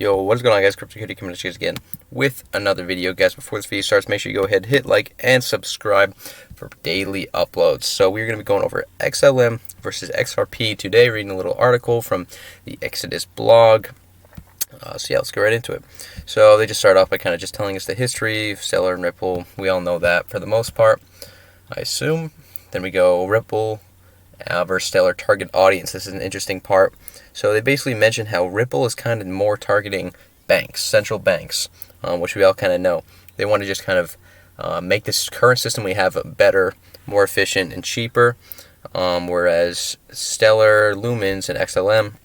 Yo, what's going on, guys? CryptoKitty coming at you guys again with another video. Guys, before this video starts, make sure you go ahead, hit like, and subscribe for daily uploads. So we're going to be going over XLM versus XRP today, reading a little article from the Exodus blog. So yeah, let's get right into it. So they just start off by kind of just telling us the history of Stellar and Ripple. We all know that for the most part, I assume. Then we go Ripple versus Stellar target audience. This is an interesting part. So they basically mention how Ripple is kind of more targeting banks, central banks, which we all kind of know. They want to just kind of make this current system we have better, more efficient, and cheaper. Whereas Stellar, Lumens, and XLM,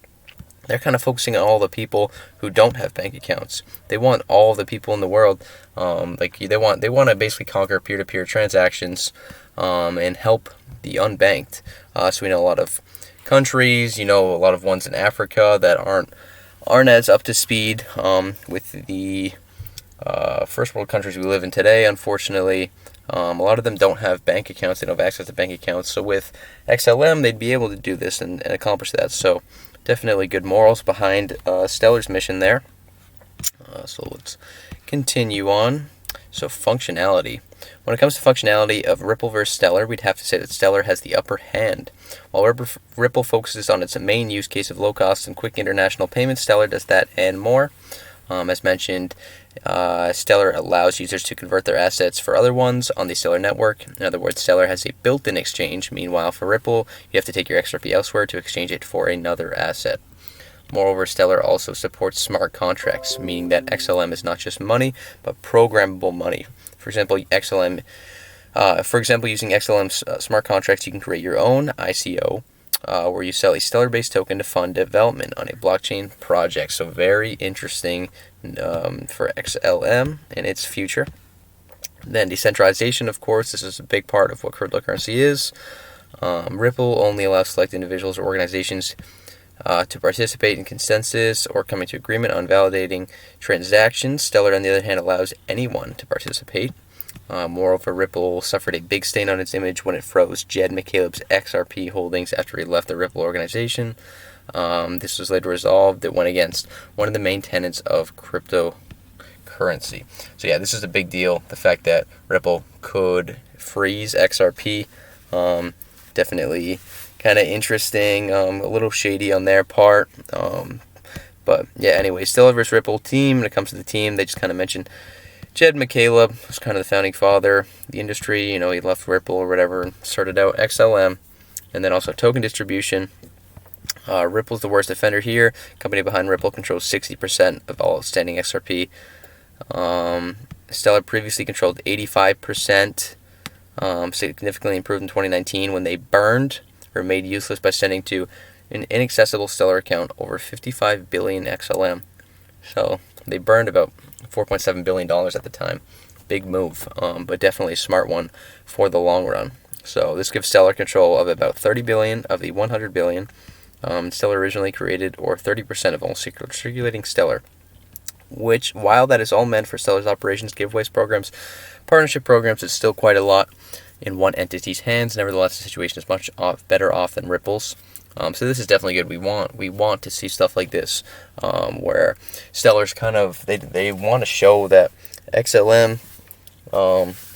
they're kind of focusing on all the people who don't have bank accounts. They want all the people in the world, they want to basically conquer peer-to-peer transactions and help the unbanked. So we know a lot of countries, a lot of ones in Africa that aren't as up to speed with the first world countries we live in today. Unfortunately, a lot of them don't have bank accounts. They don't have access to bank accounts. So with XLM, they'd be able to do this and accomplish that. So definitely good morals behind Stellar's mission there. So let's continue on. So functionality. When it comes to functionality of Ripple versus Stellar, we'd have to say that Stellar has the upper hand. While Ripple focuses on its main use case of low cost and quick international payments, Stellar does that and more. As mentioned, Stellar allows users to convert their assets for other ones on the Stellar network. In other words, Stellar has a built-in exchange. Meanwhile, for Ripple, you have to take your XRP elsewhere to exchange it for another asset. Moreover, Stellar also supports smart contracts, meaning that XLM is not just money, but programmable money. For example, using XLM's smart contracts, you can create your own ICO, where you sell a Stellar-based token to fund development on a blockchain project. So very interesting for XLM and its future. Then decentralization, of course, this is a big part of what cryptocurrency is. Ripple only allows select individuals or organizations to participate in consensus or coming to agreement on validating transactions. Stellar, on the other hand, allows anyone to participate. Moreover, Ripple suffered a big stain on its image when it froze Jed McCaleb's XRP holdings after he left the Ripple organization. This was later resolved. It went against one of the main tenets of cryptocurrency. So yeah, this is a big deal. The fact that Ripple could freeze XRP, definitely kind of interesting, a little shady on their part. But yeah, anyway, Stellar versus Ripple team. When it comes to the team, they just kind of mentioned Jed McCaleb was kind of the founding father of the industry. He left Ripple or whatever and started out XLM. And then also token distribution. Ripple's the worst offender here. Company behind Ripple controls 60% of all outstanding XRP. Stellar previously controlled 85%, significantly improved in 2019 when they burned or made useless by sending to an inaccessible Stellar account over 55 billion XLM. So they burned about $4.7 billion at the time. Big move, but definitely a smart one for the long run. So this gives Stellar control of about 30 billion of the 100 billion Stellar originally created, or 30% of all circulating Stellar. Which, while that is all meant for Stellar's operations, giveaways, programs, partnership programs, it's still quite a lot in one entity's hands. Nevertheless, the situation is much better off than Ripple's. So this is definitely good. We want to see stuff like this, where Stellar's kind of they want to show that XLM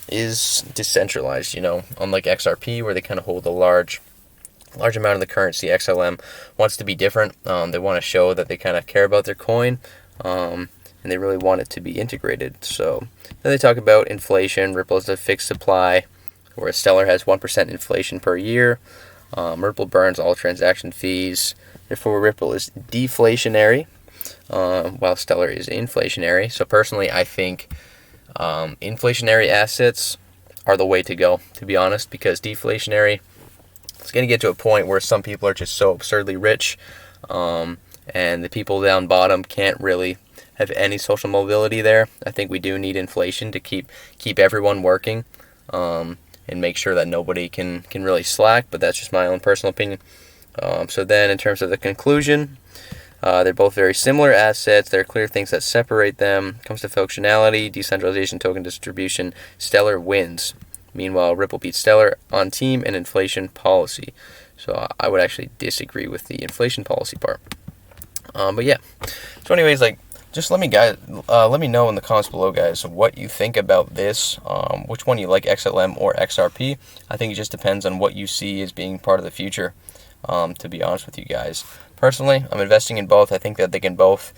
is decentralized. Unlike XRP, where they kind of hold a large amount of the currency. XLM wants to be different. They want to show that they kind of care about their coin, and they really want it to be integrated. So then they talk about inflation. Ripple is a fixed supply, whereas Stellar has 1% inflation per year. Ripple burns all transaction fees. Therefore, Ripple is deflationary, while Stellar is inflationary. So personally, I think inflationary assets are the way to go, to be honest, because deflationary, it's going to get to a point where some people are just so absurdly rich, and the people down bottom can't really have any social mobility there. I think we do need inflation to keep everyone working, and make sure that nobody can really slack, but that's just my own personal opinion. So then in terms of the conclusion, they're both very similar assets. There are clear things that separate them. Comes to functionality, decentralization, token distribution, Stellar wins. Meanwhile, Ripple beats Stellar on team and inflation policy. So I would actually disagree with the inflation policy part. But yeah. So anyways, Just let me know in the comments below, guys, what you think about this. Which one you like, XLM or XRP? I think it just depends on what you see as being part of the future. To be honest with you guys, personally, I'm investing in both. I think that they can both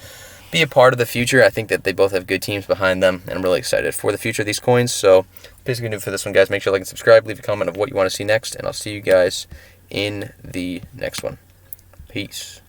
be a part of the future. I think that they both have good teams behind them, and I'm really excited for the future of these coins. So basically, do it for this one, guys. Make sure to like and subscribe. Leave a comment of what you want to see next, and I'll see you guys in the next one. Peace.